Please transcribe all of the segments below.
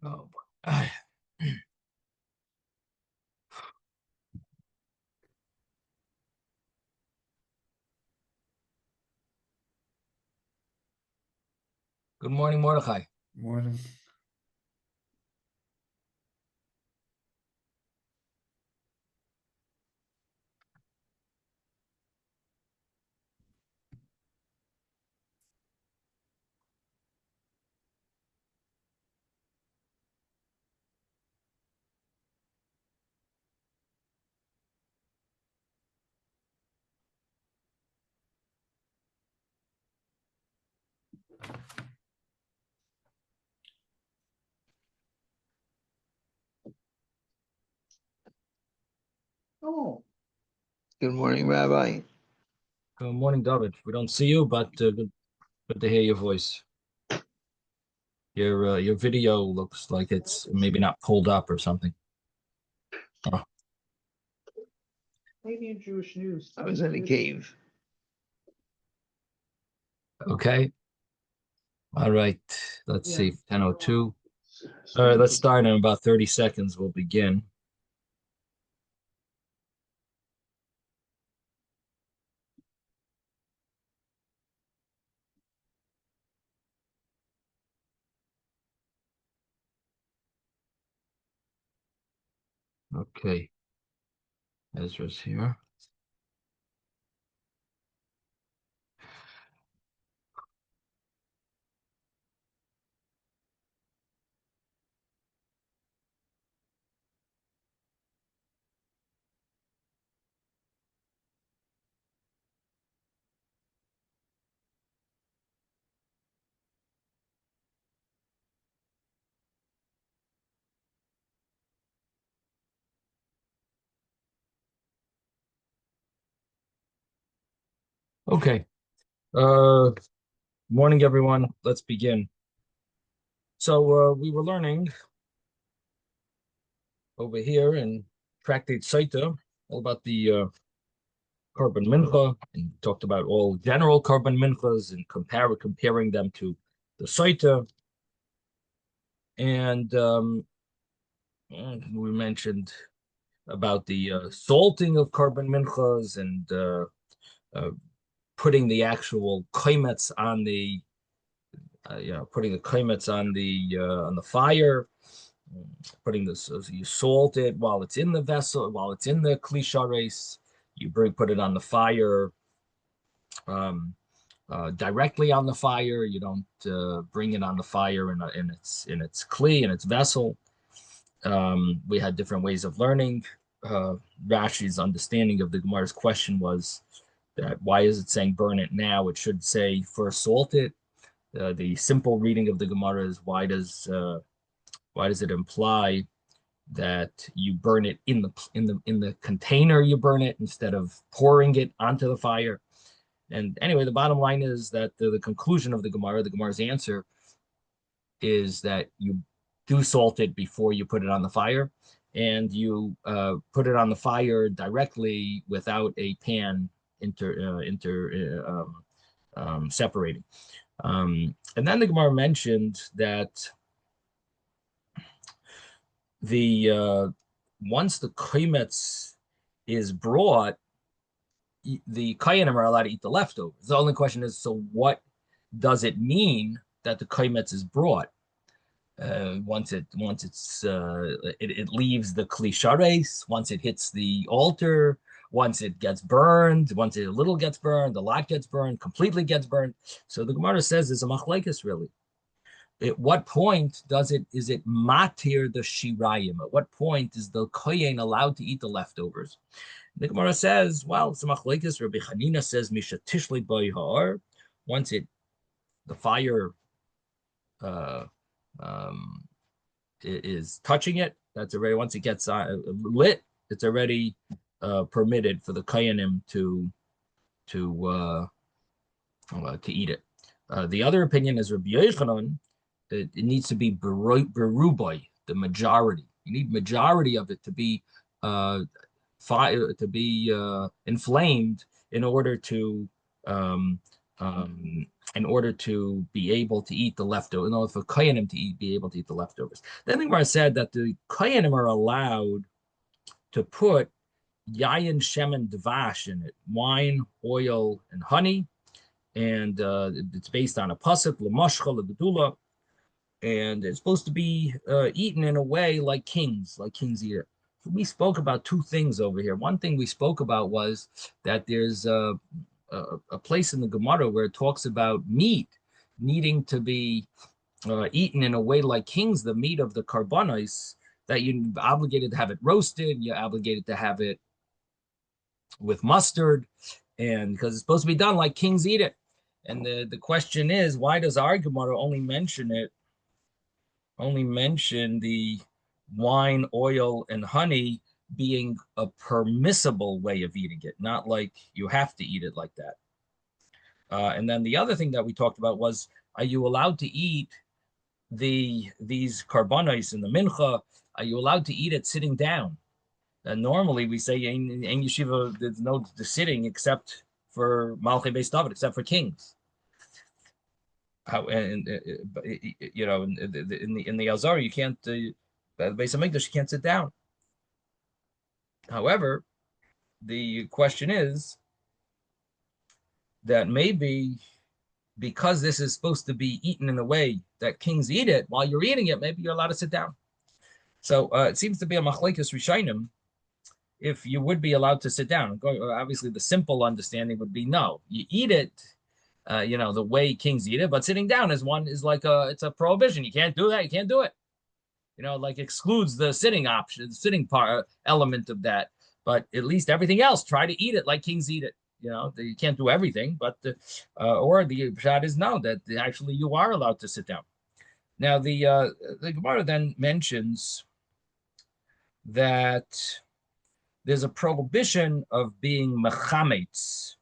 Oh, good morning, Mordechai. Morning. Oh, good morning, Rabbi. Good morning, David. We don't see you, but good to hear your voice. Your video looks like it's maybe not pulled up or something. Oh, Maybe in Jewish news. I was in a cave. okay. All right. Let's Yeah. see. 10:02. All right, let's start in about 30 seconds. We'll begin. Okay. Ezra's here. Okay. Morning, everyone. Let's begin. So we were learning over here in Tractate Saita all about the carbon mincha and talked about all general carbon minchas and comparing them to the Saita. And we mentioned about the salting of carbon minchas and uh, putting the actual kaimets on the putting the kaimets on the fire, putting this, so you salt it while it's in the vessel, while it's in the kli race. You put it on the fire, um, directly on the fire. You don't bring it on the fire in its kli, in its vessel. We had different ways of learning. Rashi's understanding of the Gemara's question was that why is it saying burn it now? It should say first salt it. The simple reading of the Gemara is why does it imply that you burn it in the container, you burn it instead of pouring it onto the fire? And anyway, the bottom line is that the conclusion of the Gemara's answer is that you do salt it before you put it on the fire, and you put it on the fire directly without a pan separating. And then the Gemara mentioned that the once the kaimetz is brought, the kayanim are allowed to eat the leftovers. The only question is, so what does it mean that the kaimetz is brought? Once it leaves the klishares, once it hits the altar, once it gets burned, once a little gets burned, a lot gets burned, completely gets burned. So the Gemara says there's a machlekes really. At what point is it matir the shirayim? At what point is the kohen allowed to eat the leftovers? The Gemara says, well, it's a machlekes. Rabbi Hanina says misha tishli bayhar. Once the fire uh, um, is touching it, that's already, once it gets lit, it's already permitted for the kayanim to eat it. The other opinion is Rabbi Yochanan. It needs to be berubai, the majority. You need majority of it to be fire to be inflamed in order to um, in order to be able to eat the leftovers, in order for Koyanim to be able to eat the leftovers. Then the Gemara said that the Koyanim are allowed to put yayin, shemen, dvash in it, wine, oil, and honey, and it's based on a pasuk, l'mashcha, l'gedula, and it's supposed to be eaten in a way like kings eat it. We spoke about two things over here. One thing we spoke about was that there's a place in the Gemara where it talks about meat needing to be eaten in a way like kings, the meat of the karbanos, that you're obligated to have it roasted, you're obligated to have it with mustard, and because it's supposed to be done like kings eat it. And the question is, why does our Gemara only mention the wine, oil, and honey being a permissible way of eating it, not like you have to eat it like that? And then the other thing that we talked about was, are you allowed to eat these karbanos in the mincha? Are you allowed to eat it sitting down? And normally we say in yeshiva there's no the sitting except for Malchei Beis David, except for kings. How and you know in the Azar you can't Beis Hamikdash you can't sit down. However, the question is that maybe because this is supposed to be eaten in a way that kings eat it, while you're eating it, maybe you're allowed to sit down. So it seems to be a machlekes rishonim if you would be allowed to sit down. Obviously, the simple understanding would be no, you eat it, the way kings eat it, but sitting down is like it's a prohibition. You can't do that. You can't do it. Like excludes the sitting option, the sitting part element of that. But at least everything else, try to eat it like kings eat it. You can't do everything, but or the shot is no, that actually you are allowed to sit down. Now the Gemara then mentions that there's a prohibition of being mechametz,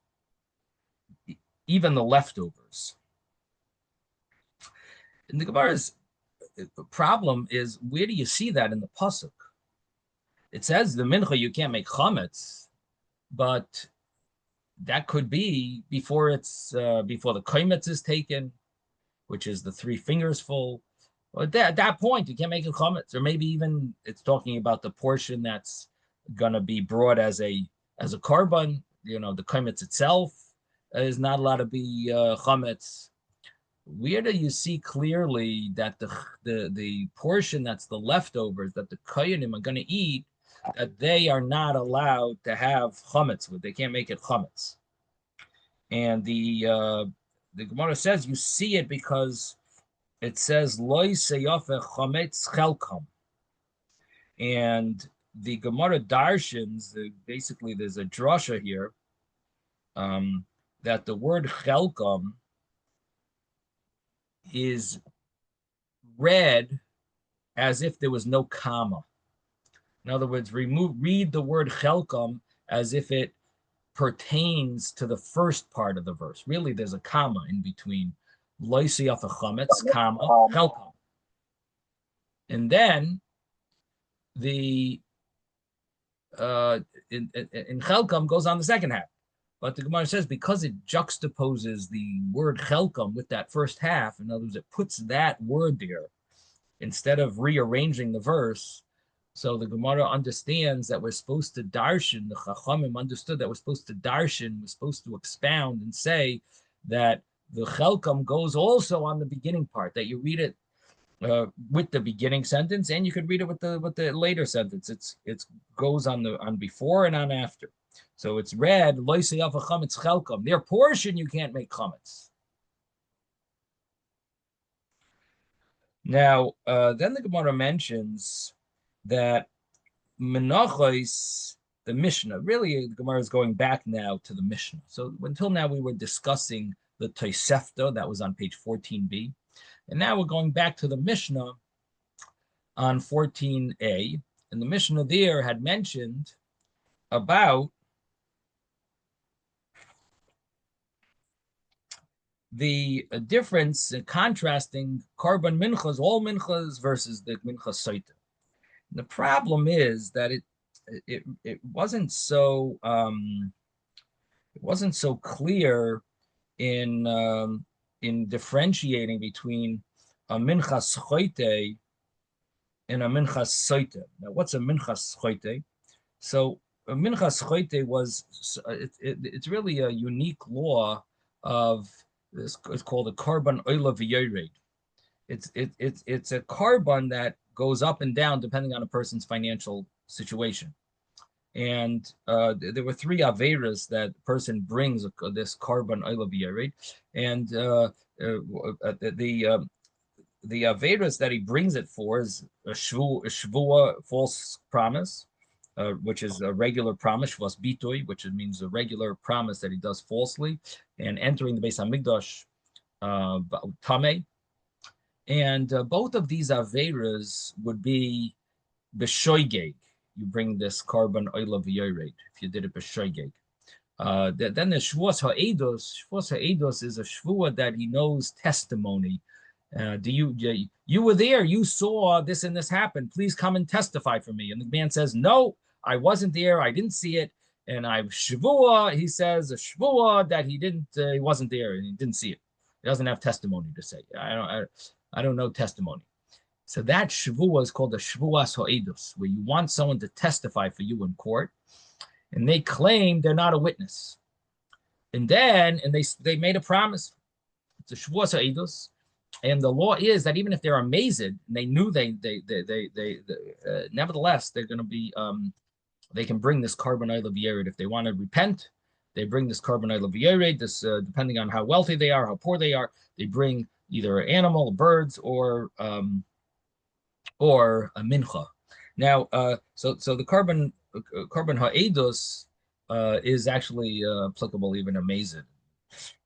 even the leftovers. And the Gemara's problem is, where do you see that in the pasuk? It says the mincha you can't make chametz, but that could be before the kaimetz is taken, which is the 3 fingers full. At that point, you can't make a chametz, or maybe even it's talking about the portion that's gonna be brought as a korban. The kaimetz itself is not allowed to be chametz. Where do you see clearly that the portion that's the leftovers that the koyanim are going to eat, that they are not allowed to have chametz with? They can't make it chametz. And the Gemara says you see it because it says loy seyafe chametz chelkam, and the Gemara darshans basically there's a drasha here that the word chelkam is read as if there was no comma. In other words, read the word chelkam as if it pertains to the first part of the verse. Really, there's a comma in between loisiyaf chametz, comma, chelkam. And then the in chelkam goes on the second half. But the Gemara says because it juxtaposes the word chelkam with that first half, in other words, it puts that word there instead of rearranging the verse. So the Gemara understands that we're supposed to darshan, the Chachamim understood that we're supposed to darshan, we're supposed to expound and say that the chelkam goes also on the beginning part, that you read it with the beginning sentence, and you could read it with the later sentence. It goes on before and on after. So it's read loisei afa chametz chelkam. Their portion you can't make chametz. Now, then the Gemara mentions that menachos, the Mishnah. Really, the Gemara is going back now to the Mishnah. So until now we were discussing the Tosefta that was on page 14b, and now we're going back to the Mishnah on 14a, and the Mishnah there had mentioned about the difference in contrasting korban minchas, all minchas versus the mincha soita. The problem is that it wasn't so clear in um, in differentiating between a minchas choite and a minchas soite. Now, what's a minchas choite? So a minchas choite it's really a unique law of this. It's called a carbon oila v'yored. It's a carbon that goes up and down depending on a person's financial situation. And there were three averas that the person brings this carbon oila v'yored, and the averas that he brings it for is a shvua, false promise, which is a regular promise, shvas bitui, which means a regular promise that he does falsely, and entering the Beis Hamikdash tameh. And both of these averas would be b'shoigeg. You bring this carbon oil v'yored if you did it b'shoigeg. Then the shvuas ha'edos is a shvua that he knows testimony. Do you were there? You saw this and this happen. Please come and testify for me. And the man says, "No, I wasn't there. I didn't see it." And I shvua. He says a shvua that he wasn't there, and he didn't see it. He doesn't have testimony to say. I don't know testimony. So that shvua is called the shvuas ha'edus, where you want someone to testify for you in court, and they claim they're not a witness. And they made a promise. It's a shvuas ha'edus. And the law is that even if they're amazed, and they knew nevertheless they're going to be they can bring this carbon oil if they want to repent. They bring this carbon oil this depending on how wealthy they are, how poor they are. They bring either an animal, birds, or a mincha. Now, so the carbon ha'edus is actually applicable even amazed,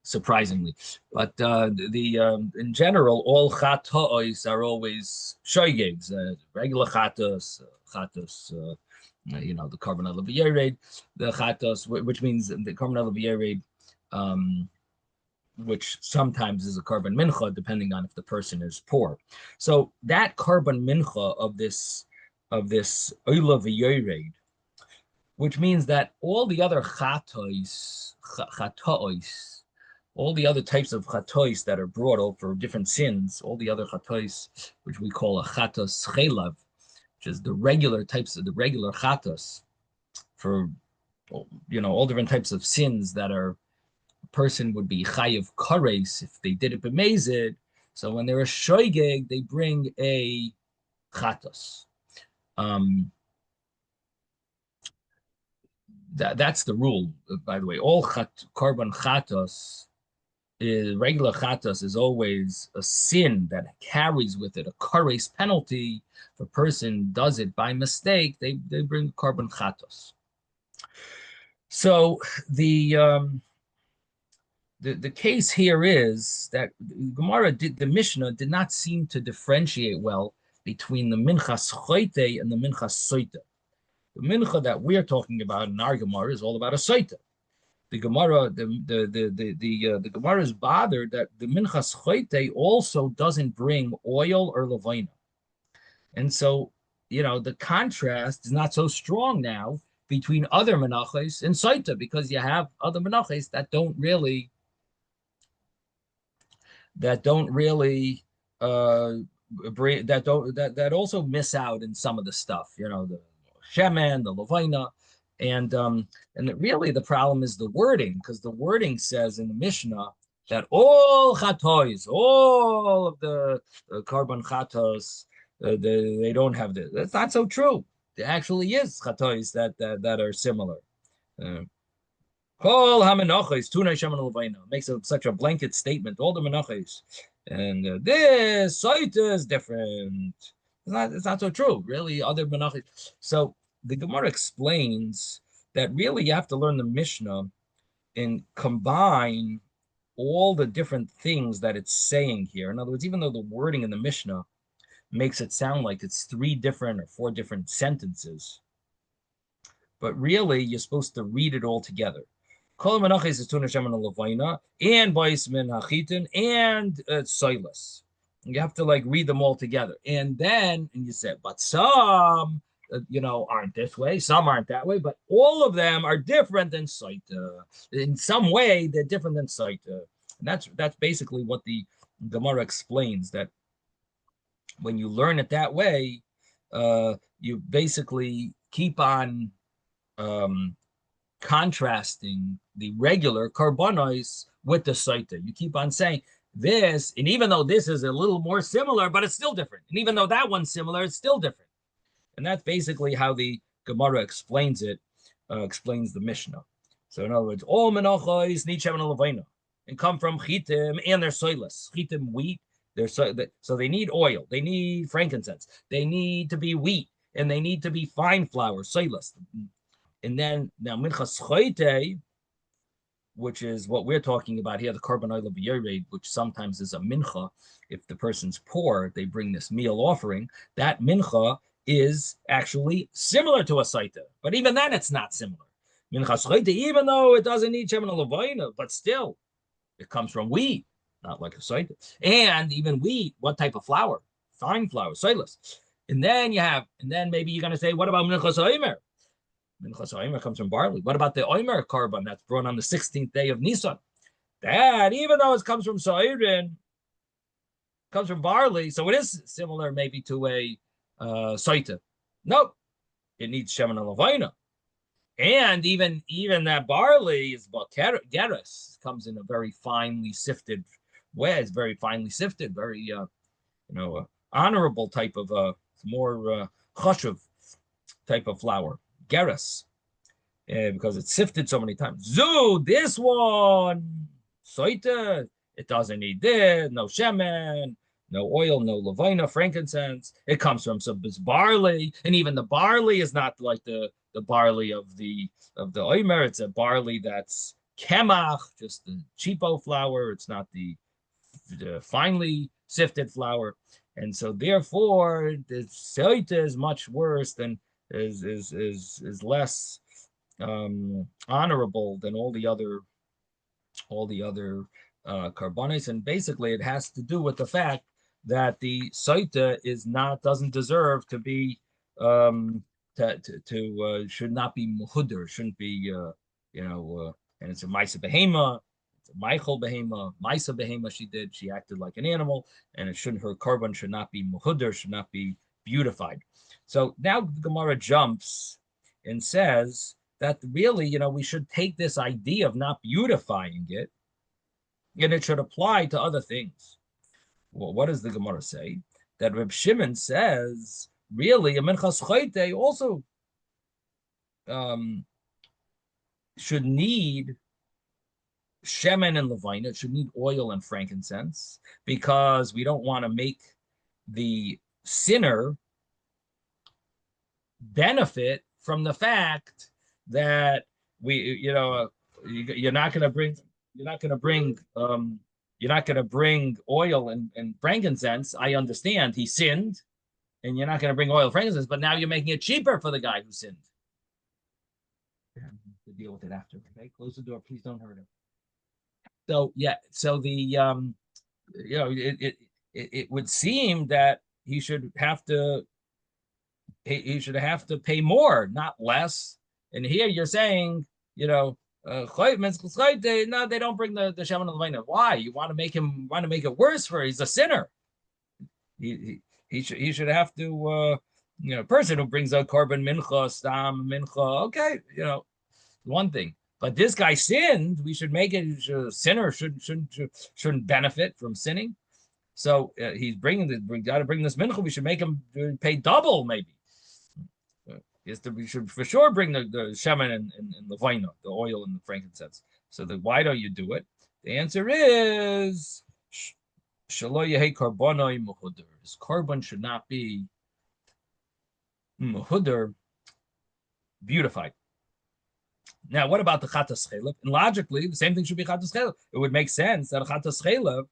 surprisingly. But in general, all chatois are always shoygigs, regular chatos, the carbon v'yered, the chatos, which means the carbon v'yered, which sometimes is a carbon mincha, depending on if the person is poor. So that carbon mincha of this oila v'yered, which means that all the other chatois, all the other types of chatois that are brought up for different sins, all the other chatois, which we call a chatos chelav, which is the regular types of the regular chatos for, all different types of sins that a person would be chayiv kares if they did it b'mezid. So when they're a shoygeg, they bring a chatos. That's the rule, by the way. All carbon chatos, regular chatos, is always a sin that carries with it a kares penalty. If a person does it by mistake, they bring carbon chatos. So the case here is that the Mishnah did not seem to differentiate well between the minchas choite and the minchas soite. The mincha that we're talking about in our Gemara is all about a soita. The Gemara, the Gemara is bothered that the minchas choite also doesn't bring oil or levina, and so the contrast is not so strong now between other menachos and soita, because you have other menachos that don't really that also miss out in some of the stuff, the shemen, the levina, and really the problem is the wording, because the wording says in the Mishnah that all chatois, all of the carbon chatos, they don't have this. That's not so true. There actually is chatois that are similar. Kol hamenachos tunei shemen levina makes such a blanket statement. All the menachos, and this site is different. It's not so true, really. Other menachos. So the Gemara explains that really you have to learn the Mishnah and combine all the different things that it's saying here. In other words, even though the wording in the Mishnah makes it sound like it's 3 different or 4 different sentences, but really you're supposed to read it all together. Kol menachos is tuna shemen levina and bais min hachitin and soilus. You have to read them all together, and you say, but some aren't this way, some aren't that way, but all of them are different than Saita. In some way, they're different than Saita. And that's basically what the Gemara explains, that when you learn it that way, you basically keep on um, contrasting the regular carbonos with the saita. You keep on saying this, and even though this is a little more similar, but it's still different. And even though that one's similar, it's still different. And that's basically how the Gemara explains it, explains the Mishnah. So in other words, all menachos need shemen levina and come from chitim and they're soilus. Chitim wheat, so they need oil, they need frankincense, they need to be wheat, and they need to be fine flour, soilus. And then now minchas choite, which is what we're talking about here, the carbon oil of Yered, which sometimes is a mincha. If the person's poor, they bring this meal offering. That mincha is actually similar to a saita, but even then it's not similar. Minchas choite, even though it doesn't need shemen levina, but still, it comes from wheat, not like a saita. And even wheat, what type of flour? Fine flour, soilus. And then maybe you're going to say, what about minchas oimer? Minchas Omer comes from barley. What about the Omer carbon that's brought on the 16th day of Nisan? That, even though it comes from Sa'irin, comes from barley, so it is similar maybe to a Saita. Nope, it needs Shemen and Levina. And even that barley is Geras, comes in a very finely sifted way. It's very finely sifted, very honorable type of more chashuv type of flour. Geras, because it's sifted so many times. Zoo, this one, soita, it doesn't need this, no shemen, no oil, no levina, frankincense. It comes from some barley, and even the barley is not like the barley of the oimer. It's a barley that's kemach, just the cheapo flour. It's not the finely sifted flour, and so therefore the soita is much worse than is less honorable than all the other carbonates, and basically it has to do with the fact that the saita doesn't deserve to be should not be muhuder, shouldn't be and it's a Maisa Behema, it's a Michael Behema, Maisa Behema. She acted like an animal, and her carbon should not be muhuder, should not be beautified. So now the Gemara jumps and says that really, we should take this idea of not beautifying it, and it should apply to other things. Well, what does the Gemara say? That Reb Shimon says, really, a minchas choite also should need shemen and levina. It should need oil and frankincense, because we don't want to make the sinner benefit from the fact that you're not going to bring oil and frankincense. I understand he sinned, and you're not going to bring oil and frankincense, but now you're making it cheaper for the guy who sinned. To deal with it after. Okay, close the door. Please don't hurt him. So it would seem that he should have to pay more, not less. And here you're saying, no, they don't bring the shemen levina. Why? You want to make it worse for him? He's a sinner. He should have to person who brings out carbon mincha, stam mincha. Okay, one thing. But this guy sinned. We should make it a sinner shouldn't benefit from sinning. So he's got to bring this mincha. We should make him pay double, maybe. We should for sure bring the shemen and levina, the oil and the frankincense. So why don't you do it? The answer is shelo yehi karbonoi muhuder. His carbon should not be muhuder, beautified. Now, what about the chatas chelev? And logically, the same thing should be chatas chelev. It would make sense that a chatas chelev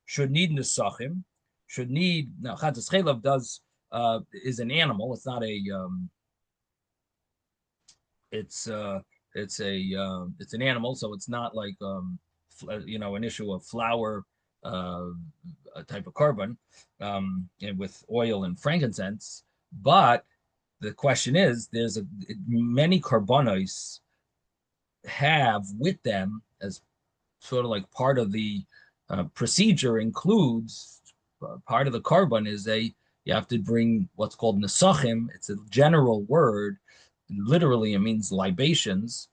should need nesachim, chatas chelev is an animal. It's not a it's an animal, so it's not like an issue of flour, a type of carbon, and with oil and frankincense. But the question is, many carbonos have with them, as sort of like part of the procedure includes part of the carbon is you have to bring what's called nesachim. It's a general word. Literally, it means libations,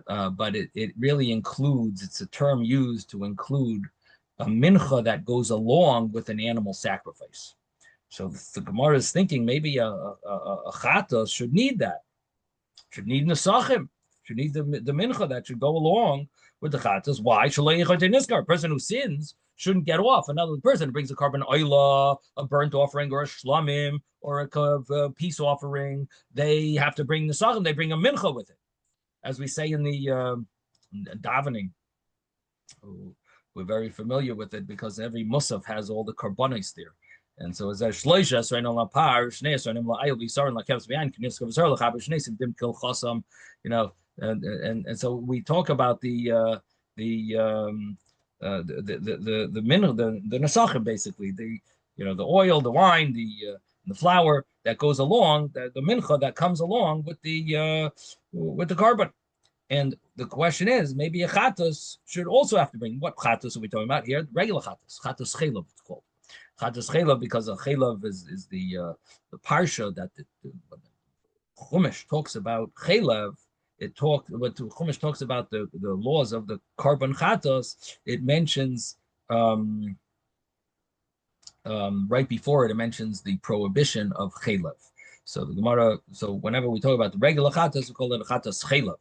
but it really includes. It's a term used to include a mincha that goes along with an animal sacrifice. So the Gemara is thinking maybe a chata should need that, should need nesachim, should need the mincha that should go along with the chatas. Why? A person who sins shouldn't get off. Another person who brings a carbon oila, a burnt offering, or a shlamim, or a peace offering, they have to bring nesachim. They bring a mincha with it, as we say in the davening. We're very familiar with it because every musaf has all the carbonis there. And so as shloisha so la par shnei so la ayl bisar la kevs bian knis kevsar la chaber shnei dim kil chasam, and so we talk about the mineral, the nesachim, basically the oil, the wine, the flour that goes along, the mincha that comes along with the carbon. And the question is, maybe a chatas should also have to bring. What chatas are we talking about here? Regular chatas chelav, it's called chatas chelav, because a chelav is the parsha that the Chumash talks about chelav. What the Chumash talks about the laws of the carbon chatas. It mentions right before it mentions the prohibition of chelav. So the Gemara. So whenever we talk about the regular chatas, we call it a chatas chelav.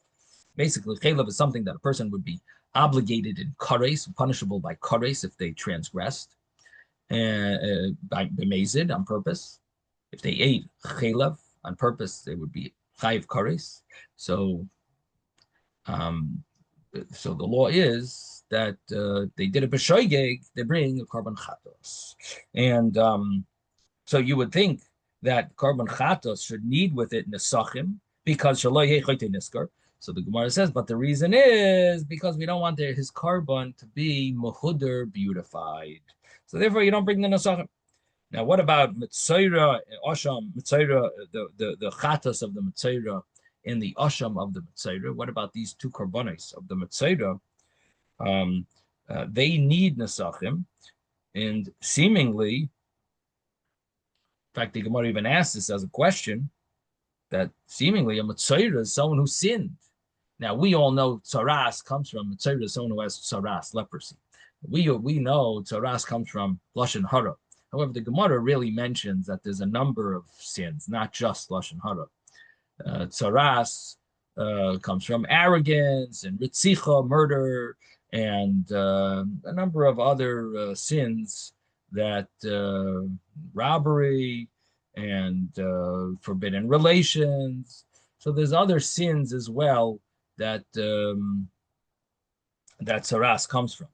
Basically, chelav is something that a person would be obligated in kares, punishable by kares if they transgressed, by bemazid on purpose. If they ate chelav on purpose, they would be chayiv kares. So the law is that they did a b'shoigeg, they bring a carbon chatos, and so you would think that carbon chatos should need with it nesachim because shaloi yechote niskar. So the Gemara says, but the reason is because we don't want his carbon to be muhuder, beautified. So therefore, you don't bring the nesachim. Now, what about mitzayra, asham, mitzayra, the chatas of the mitzayra and the asham of the mitzayra? What about these two karbonis of the mitzayra? They need nesachim, and seemingly, in fact, the Gemara even asks this as a question, that seemingly a mitzayra is someone who sinned. Now, we all know tsaras comes from mitzayra, someone who has tsaras, leprosy. We know tsaras comes from lashon hara. However, the Gemara really mentions that there's a number of sins, not just lashon hara. Tsaras comes from arrogance and ritzicha, murder, and a number of other sins, that robbery and forbidden relations. So there's other sins as well that tsaras comes from,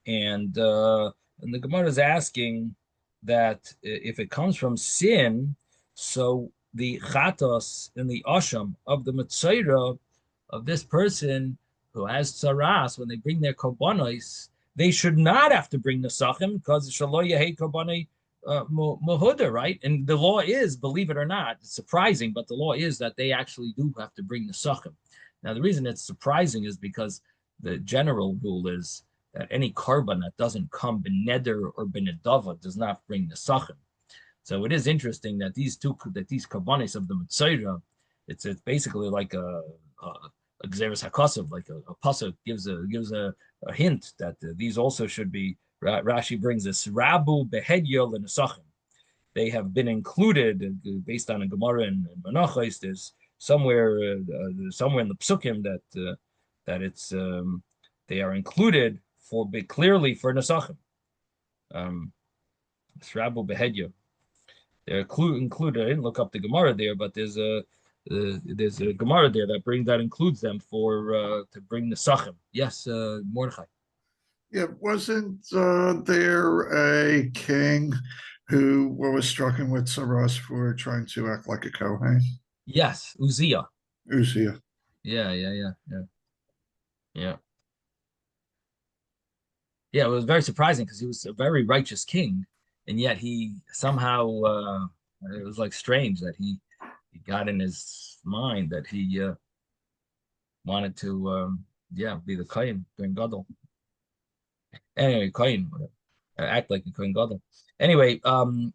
and the Gemara is asking that if it comes from sin, so the chatos and the asham of the mitzayra of this person who has tsaras, when they bring their korbanos, they should not have to bring nesachim because shalo yehei korbanei mahuda, right? And the law is, believe it or not, it's surprising, but the law is that they actually do have to bring nesachim. Now, the reason it's surprising is because the general rule is that any carbon that doesn't come beneder or benedava does not bring nesachim. So it is interesting that these karbanis of the mitzayra, it's basically like a gzeres hakasav, like a pasuk gives a hint that these also should be. Rashi brings this rabu behedyo l'nesachim. They have been included based on a Gemara in Menachos. There's somewhere in the psukim that it's they are included clearly for nesachim. Rabu behedyo. They're included. I didn't look up the Gemara there, but there's a Gemara there that includes them for to bring nesachim. Yes, Mordechai. Yeah, wasn't there a king who was stricken with Saras for trying to act like a Kohen? Yes, Uzziah. Uzziah. Yeah. Yeah, it was very surprising because he was a very righteous king, and yet he somehow it was like strange that he got in his mind that he wanted to be the Kohen during Gadol. Anyway, Kohen, whatever. Act like a Kohen Gadol. Anyway, so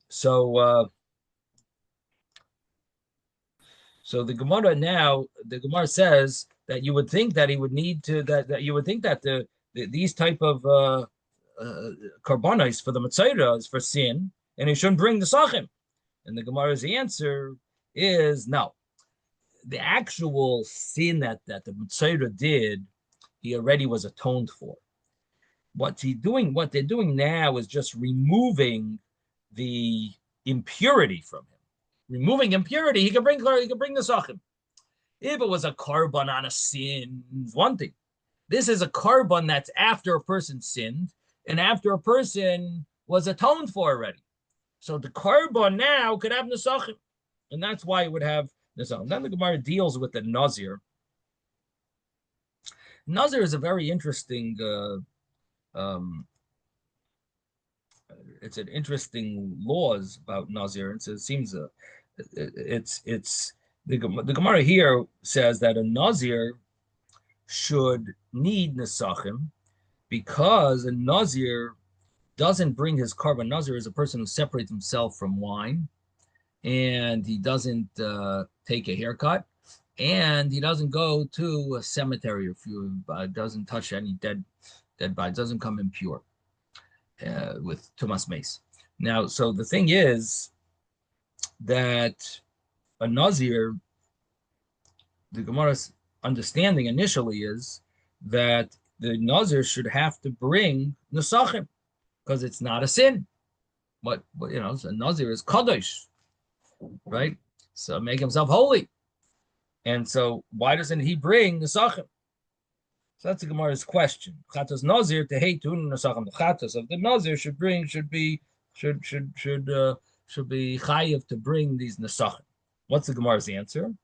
the Gemara says that you would think that he would need to that you would think that these type of karbanos for the Matzorah is for sin, and he shouldn't bring the sachim. And the Gemara's answer is no. The actual sin that the Matzorah did, he already was atoned for. What they're doing now is just removing the impurity from him. Removing impurity, he can bring the sachim. If it was a korban on a sin, one thing. This is a korban that's after a person sinned and after a person was atoned for already. So the korban now could have nesachim, and that's why it would have nesachim. Then the Gemara deals with the nazir. Nazir is a very interesting. It's an interesting laws about nazir. It seems it's the Gemara here says that a nazir should need nesachim because a nazir doesn't bring his korban. Nazir is a person who separates himself from wine, and he doesn't take a haircut, and he doesn't go to a cemetery if you doesn't touch any dead body, doesn't come impure with tumas mace. Now, so the thing is that a nazir, the Gemara's understanding initially is that the nazir should have to bring nesachim because it's not a sin. But so nazir is kadosh, right? So make himself holy. And so why doesn't he bring nesachim? So that's the Gemara's question. Chatas nazir to hate tun nesachim. The chatas of the nazir should be chayiv to bring these nesachim. What's the Gemara's answer?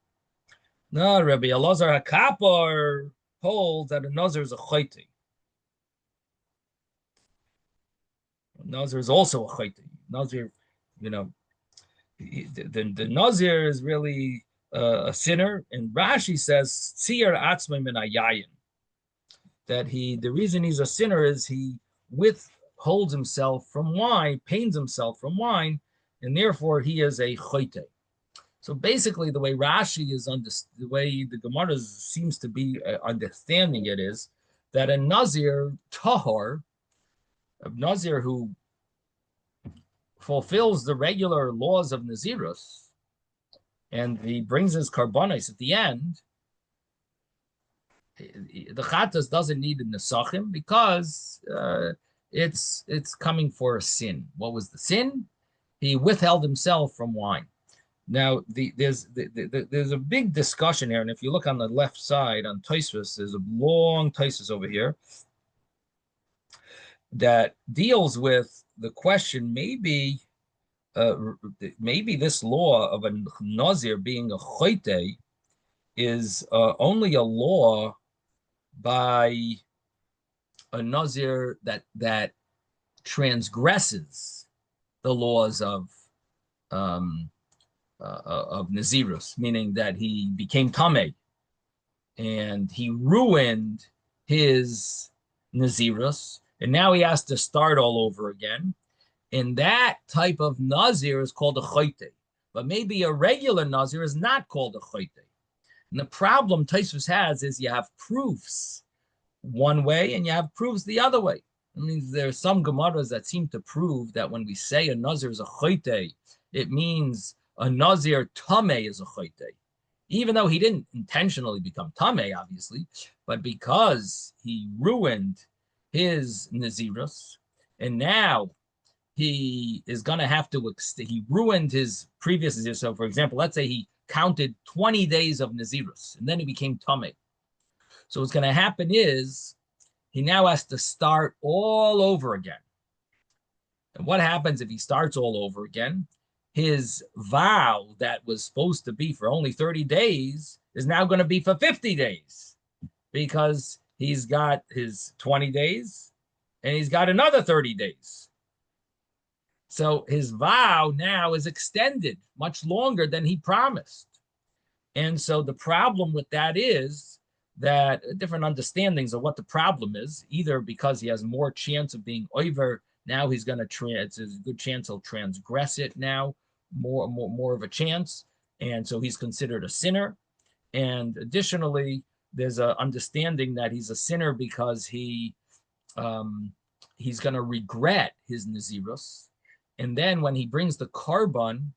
No, Rabbi Elazar HaKapar holds that a nazir is a chayte. Nazir is also a chayte. Nazir, the nazir is really a sinner, and Rashi says tzir atzmei min hayayin, that the reason he's a sinner is he withholds himself from wine, pains himself from wine, and therefore he is a chayte. So basically, the way Rashi is the way the Gemara seems to be understanding it is that a nazir tahor, a nazir who fulfills the regular laws of nazirus, and he brings his karbanos at the end, the chatas doesn't need a nesachim because it's coming for a sin. What was the sin? He withheld himself from wine. Now, there's a big discussion here, and if you look on the left side on Tosfos, there's a long Tosfos over here that deals with the question, maybe this law of a nazir being a chote is only a law by a nazir that transgresses the laws of nazirus, meaning that he became tamei and he ruined his nazirus, and now he has to start all over again. And that type of nazir is called a chote, but maybe a regular nazir is not called a chote. And the problem Tosfos has is you have proofs one way and you have proofs the other way. I mean, there are some Gemaras that seem to prove that when we say a nazir is a chote, it means a nazir tamei is a chote, even though he didn't intentionally become tamei, obviously, but because he ruined his nazirus, and now he is going to have to, he ruined his previous nazirus. So, for example, let's say he counted 20 days of nazirus, and then he became tamei. So what's going to happen is he now has to start all over again. And what happens if he starts all over again? His vow that was supposed to be for only 30 days is now going to be for 50 days because he's got his 20 days and he's got another 30 days. So his vow now is extended much longer than he promised. And so the problem with that is that different understandings of what the problem is, either because he has more chance of being over, now he's going to it's a good chance he'll transgress it now, more of a chance, and so he's considered a sinner. And additionally, there's a understanding that he's a sinner because he's going to regret his nazirus, and then when he brings the carbon,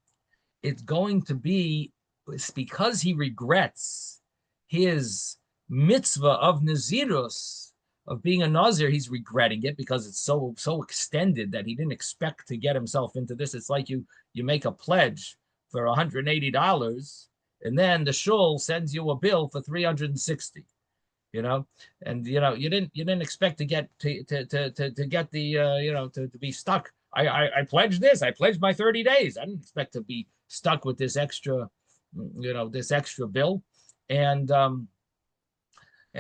it's going to be, it's because he regrets his mitzvah of nazirus, of being a nazir. He's regretting it because it's so extended that he didn't expect to get himself into this. It's like you make a pledge for $180, and then the shul sends you a bill for 360. And you didn't expect to get to get the to be stuck. I pledged this. I pledged my 30 days. I didn't expect to be stuck with this extra, this extra bill, and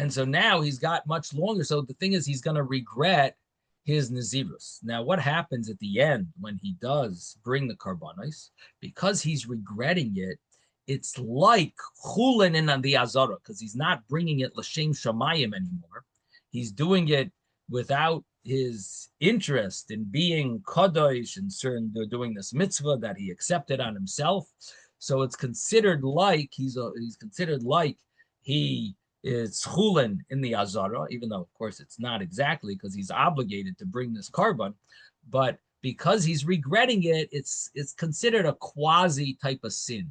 so now he's got much longer. So the thing is, he's going to regret his nazirus. Now, what happens at the end when he does bring the karbanos? Because he's regretting it, it's like chulin in the azara, because he's not bringing it l'shem shamayim anymore. He's doing it without his interest in being kadosh and certain doing this mitzvah that he accepted on himself. So it's considered like he's considered like he is chulin in the azara, even though of course it's not exactly, because he's obligated to bring this carbon, but because he's regretting it, it's considered a quasi type of sin.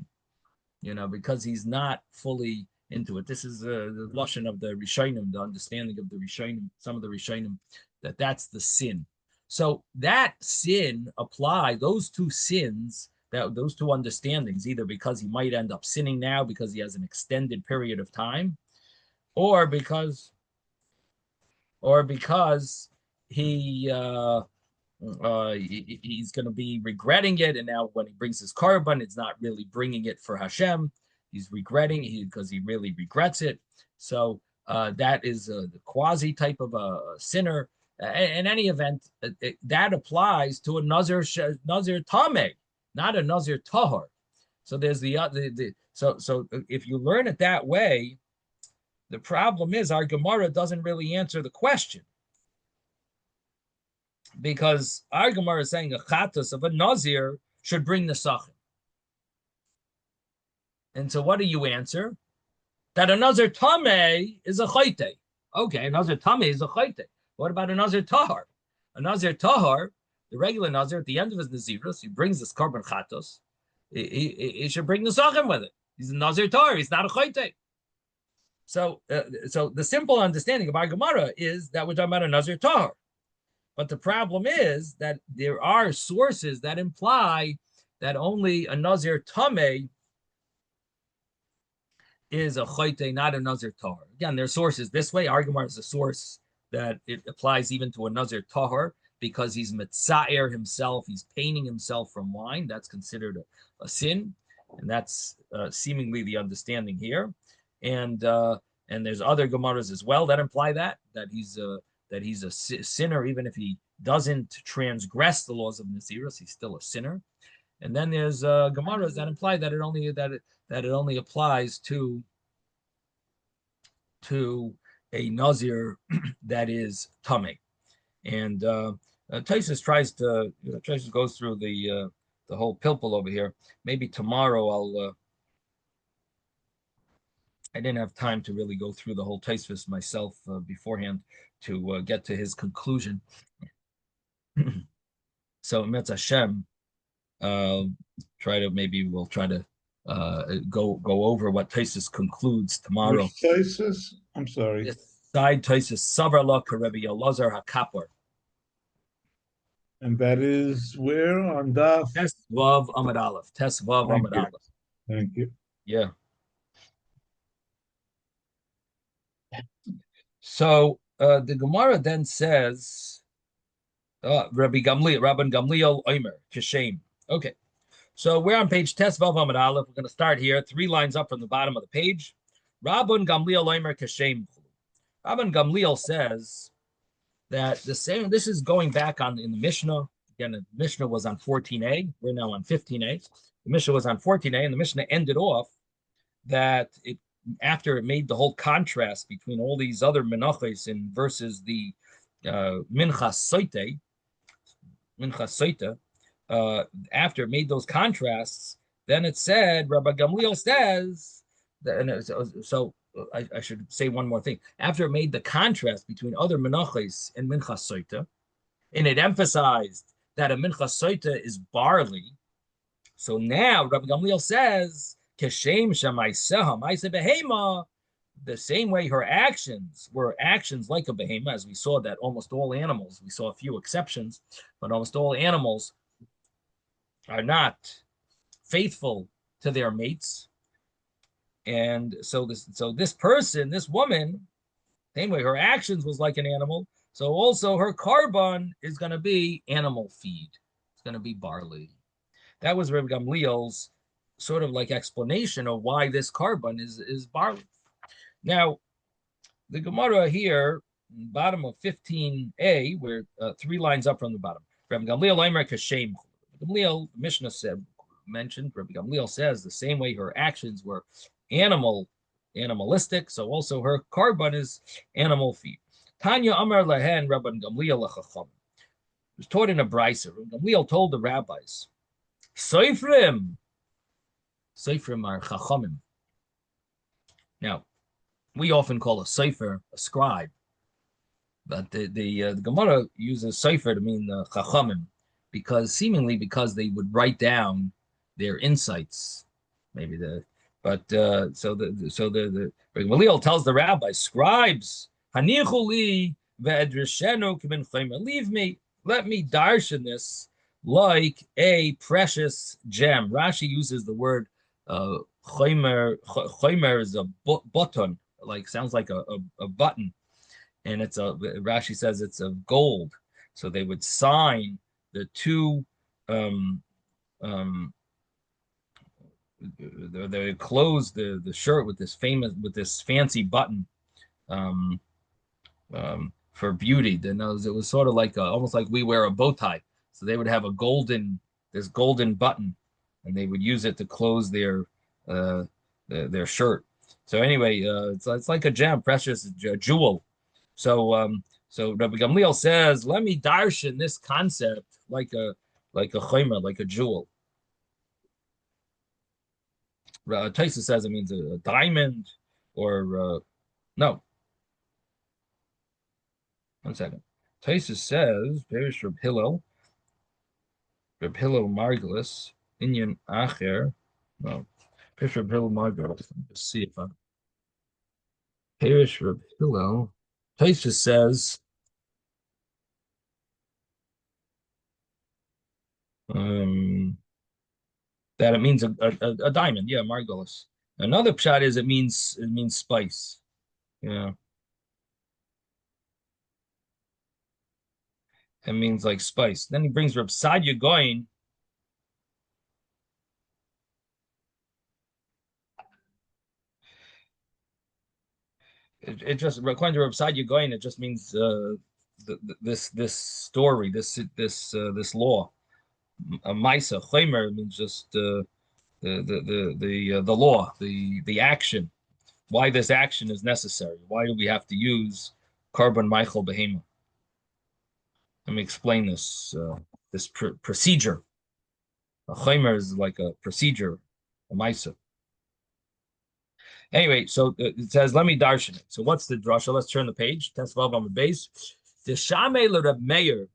Because he's not fully into it. This is the lashon of the Rishonim, the understanding of the Rishonim, some of the Rishonim, that's the sin. So that sin apply, those two sins, those two understandings, either because he might end up sinning now because he has an extended period of time, or because he he's going to be regretting it, and now when he brings his carbon, it's not really bringing it for Hashem. He's regretting because he really regrets it. So that is the quasi type of a sinner. In any event, that applies to a nazir tameh, not a nazir tahor. So there's so if you learn it that way, the problem is our Gemara doesn't really answer the question. Because our Gemara is saying a chatas of a nazir should bring the sachim. And so what do you answer? That a nazir tameh is a chayte. Okay, a nazir tameh is a chayte. What about a nazir tahar? A nazir tahar, the regular nazir, at the end of his nazirus, he brings this carbon chatos. He should bring the sachim with it. He's a nazir tahar. He's not a chayte. So the simple understanding of our Gemara is that we're talking about a nazir tahar. But the problem is that there are sources that imply that only a nazir tameh is a chayte, not a nazir tahar. Again, there are sources this way. Our Gemara is a source that it applies even to a nazir tahar because he's mitzaer himself. He's painting himself from wine. That's considered a sin, and that's seemingly the understanding here. And there's other Gemaras as well that imply that he's a sinner, even if he doesn't transgress the laws of Nazirus, he's still a sinner. And then there's Gemaras that imply that it only applies to a Nazir that is Tameh. And Taisus Taisus goes through the whole pilpul over here. Maybe tomorrow I didn't have time to really go through the whole Taisus myself beforehand to get to his conclusion. So Metz Hashem, we'll try to go over what Taisus concludes tomorrow. Which Taisus? I'm sorry. Side Taisus Savarla Karebi Elazar HaKapor. And that is where on Daf? Tes Vav Amud Aleph. Tes Vav Amud Aleph. Thank you. Yeah. So the Gemara then says, Rabban Gamliel Omer Kishem. Okay, so we're on page Tes Vav Amud Aleph. We're going to start here, 3 lines up from the bottom of the page. Rabban Gamliel Omer Kishem. Rabban Gamliel says that the same. This is going back in the Mishnah. Again, the Mishnah was on 14a. We're now on 15a. The Mishnah was on 14a, and the Mishnah ended off that after it made the whole contrast between all these other menachos and versus the minchas soite, after it made those contrasts, then it said, Rabbi Gamliel says, I should say one more thing. After it made the contrast between other menachos and minchas soite, and it emphasized that a minchas soite is barley. So now Rabbi Gamliel says, Keshem Shemaiseha Maise Behema, the same way her actions were actions like a behema, as we saw that almost all animals, we saw a few exceptions, but almost all animals are not faithful to their mates. And so this person, this woman, same way her actions was like an animal, so also her korban is going to be animal feed. It's going to be barley. That was Rabbi Gamliel's sort of like explanation of why this korban is barley. Now, the Gemara here, bottom of 15a, we're 3 lines up from the bottom. Rabbi Gamliel Leimer Kashem. Gamliel, Mishnah mentioned, Rabbi Gamliel says the same way her actions were animalistic, so also her korban is animal feed. Tanya Amar Lahen Rabbi Gamliel Lachacham. It was taught in a brisa. Rabbi Gamliel told the rabbis, Seifrim are chachamim. Now, we often call a sefer a scribe, but the Gemara uses sefer to mean chachamim because they would write down their insights. Maybe Gamaliel tells the rabbis, scribes, hanichu li ve'edrishenu k'min chaymer. Leave me, let me darshan this like a precious gem. Rashi uses the word chaymer. Chaymer is a button, like sounds like a button, and Rashi says it's of gold. So they would sign the two. They close the shirt with this fancy button for beauty. Then it was sort of like almost like we wear a bow tie. So they would have this golden button, and they would use it to close their shirt. So anyway, it's like a gem, precious jewel. So Rabbi Gamliel says, let me darshan this concept like a chaymer, like a jewel. Taisa says it means a diamond, or no. One second. Taisa says, Perish Reb Hillel Margulis, Inyan Acher. No, Perish Reb Hillel Margulis. Let me just see if I'm. Perish Reb Hillel. Taisa says, that it means a diamond. Yeah, Margulis. Another pshat is it means spice. Yeah. It means like spice. Then he brings Reb Sadia going. It just, according to Reb Sadia going, it just means this story, this law. A Maisa Chaymer means just the law, the action. Why this action is necessary? Why do we have to use carbon Michael Behema? Let me explain this procedure. A chaymer is like a procedure, a maisa. Anyway, so it says, let me darshan it. So what's the drasha? Let's turn the page. Tesvav on the base. The Shamei Reb Meir,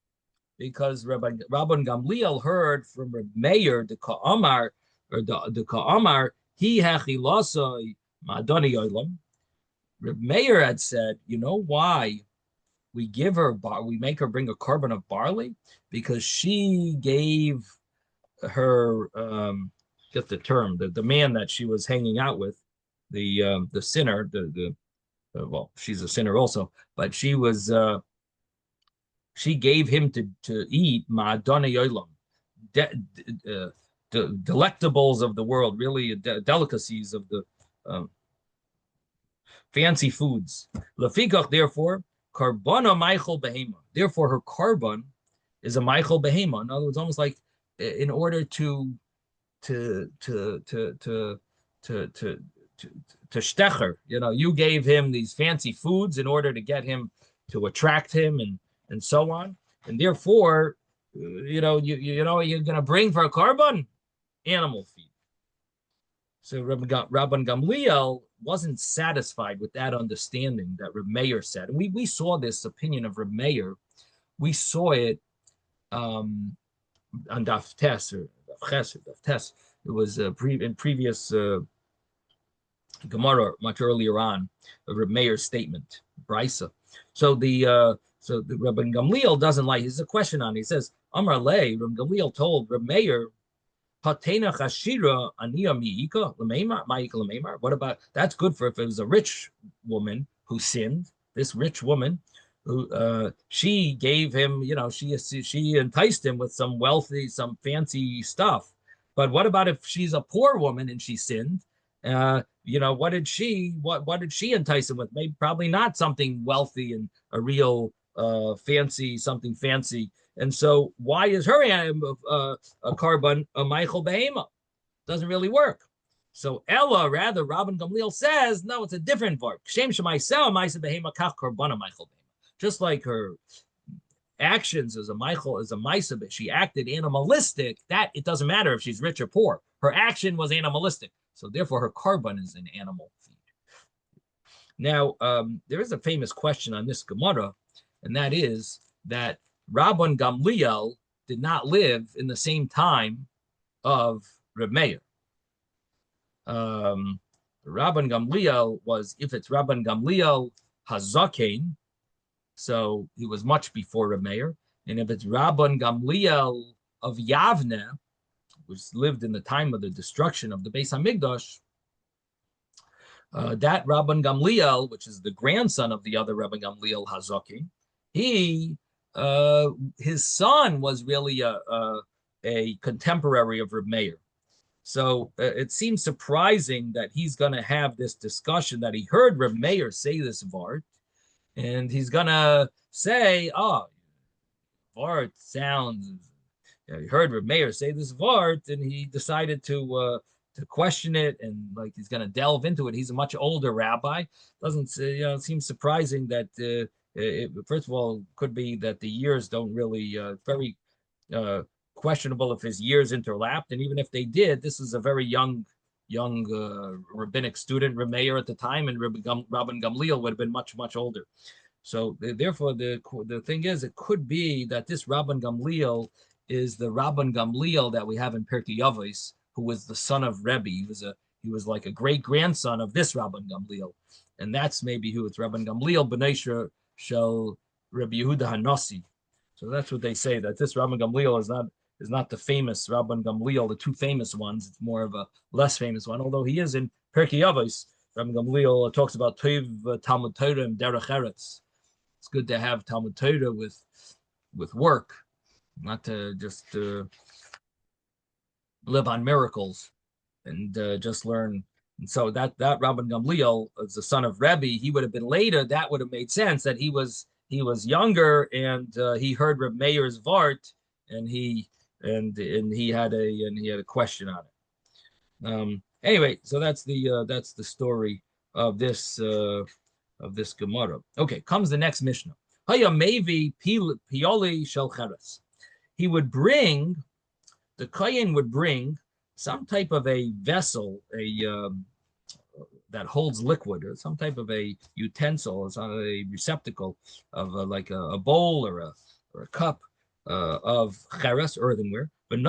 because Rabban Gamliel heard from Reb Meir the Ka'amar, or the Ka'amar, he hachilasai ma'adani yolam. Reb Meir had said, you know why we make her bring a carbon of barley? Because she gave her get the term, the man that she was hanging out with, the sinner, well, she's a sinner also, but she gave him to eat ma'adane yolam, delectables of the world, really delicacies of the fancy foods. Lefikach, therefore, karbana maichel behema. Therefore, her carbon is a maichel behema. In other words, almost like in order to to stecher. You gave him these fancy foods in order to get him to attract him and so on. And therefore, you're going to bring for a carbon animal feed. So Rabban Gamliel wasn't satisfied with that understanding that Reb Meir said. And we saw this opinion of Reb Meir. We saw it on Daf Tes or Daf Ches or Daf Tes. It was in previous Gemara much earlier on, Reb Meir's statement, Brisa. So the Rabban Gamliel doesn't like. There's a question on it. He says, Amar Le, Reb Gamliel told Reb Meir, Patena Chashira Ania Miika Lememar Maika Lememar. What about that's good for if it was a rich woman who sinned. This rich woman who she gave him, she enticed him with some fancy stuff. But what about if she's a poor woman and she sinned? What did she entice him with? Maybe probably not something wealthy and a real something fancy. And so why is her a carbon a Michael Behema? Doesn't really work. So Ella, rather, Rabban Gamliel says, no, it's a different verb. Shem Shemaisel Maisa Behema Kach Karbana Michael Behema. Just like her actions as a Maisa, she acted animalistic. That it doesn't matter if she's rich or poor. Her action was animalistic. So therefore, her carbon is an animal feed. Now, there is a famous question on this Gemara, and that is that Rabban Gamliel did not live in the same time of Reb Meir. Rabban Gamliel if it's Rabban Gamliel Hazaken, so he was much before Reb Meir, and if it's Rabban Gamliel of Yavne, which lived in the time of the destruction of the Beis Hamikdash, that Rabban Gamliel, which is the grandson of the other Rabban Gamliel Hazaken, his son was really a contemporary of Reb Meir. So it seems surprising that he's going to have this discussion that he heard Reb Meir say this Vart, and he's going to say, Vart sounds, he heard Reb Meir say this Vart, and he decided to question it, and like he's going to delve into it. He's a much older rabbi. Doesn't it seems surprising that first of all, could be that the years don't really very questionable if his years interlapped, and even if they did, this is a very young rabbinic student, Reb Meir at the time, and Rabban Gamliel would have been much older. So therefore, the thing is, it could be that this Rabban Gamliel is the Rabban Gamliel that we have in Pirkei Avos, who was the son of Rebbe. He was like a great grandson of this Rabban Gamliel, and that's maybe who it's Rabban Gamliel B'nai Shel Rabbi Yehuda Hanassi. So that's what they say, that this Rabban Gamliel is not the famous Rabban Gamliel, the two famous ones. It's more of a less famous one, although he is in Pirkei Avos. Rabban Gamliel talks about Tov Talmud Torah and Derech Eretz. It's good to have Talmud Torah with work, not to just live on miracles and just learn. And so that Rabban Gamliel is the son of Rebbe. He would have been later. That would have made sense that he was younger and he heard Reb Meir's Vart, and he had a question on it. Anyway, so that's the story of this Gemara. Okay, comes the next Mishnah. Haya Mevi Pioli Shel Cheres. The Kohen would bring some type of a vessel, that holds liquid, or some type of a utensil, it's on a receptacle of like a bowl or a cup of cheres, earthenware. And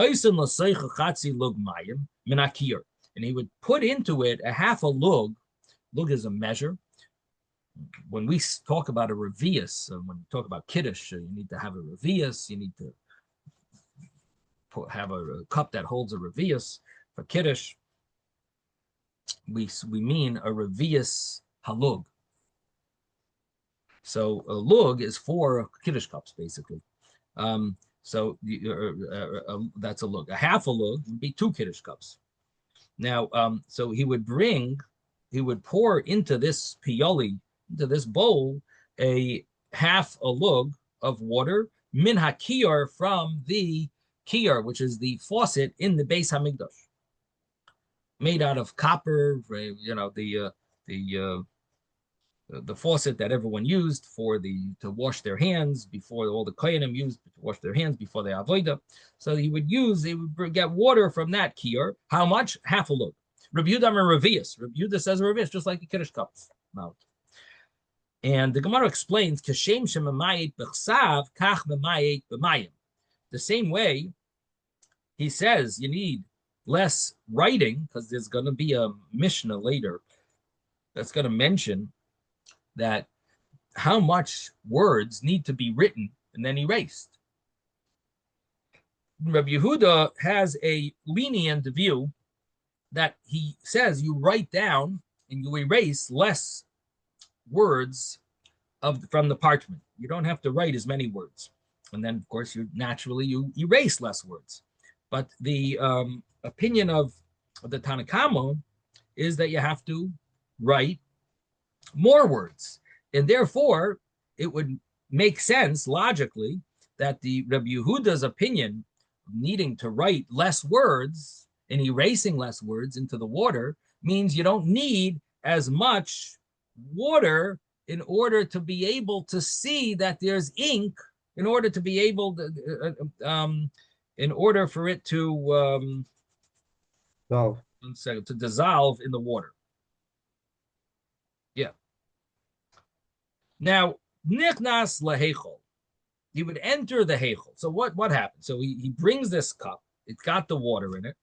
he would put into it a half a lug. Lug is a measure. When we talk about a revius, when we talk about kiddush, you need to have a revius. You need to have a cup that holds a revius. For kiddush, we mean a revius halug. So a lug is 4 kiddush cups, basically. So that's a lug. A half a lug would be 2 kiddush cups. Now, so he would pour into this piyoli, into this bowl, a half a lug of water, min hakiyar, from the kiyar, which is the faucet in the Beis Hamikdash. made out of copper. The faucet that everyone used to wash their hands before all the kohanim used to wash their hands before they avoida. So they would get water from that kiyur. How much? Half a load. Rabbi Yudah and Revius. Rabbi Yudah says Revius, just like the Kiddush cup. And the Gemara explains, Kashem shemamayet b'chsav, kach b'mayet b'mayim. The same way, he says you need less writing, because there's going to be a Mishnah later that's going to mention that how much words need to be written and then erased. Rabbi Yehuda has a lenient view that he says you write down and you erase less words from the parchment. You don't have to write as many words. And then, of course, you erase less words. But the opinion of the Tanakama is that you have to write more words. And therefore, it would make sense logically that the Rabbi Yehuda's opinion of needing to write less words and erasing less words into the water means you don't need as much water in order to be able to see that there's ink, in order to be able to, in order for it to to dissolve in the water. Yeah. Now, nichnas lahechol, he would enter the hechol. So what happened? So he brings this cup. It's got the water in it,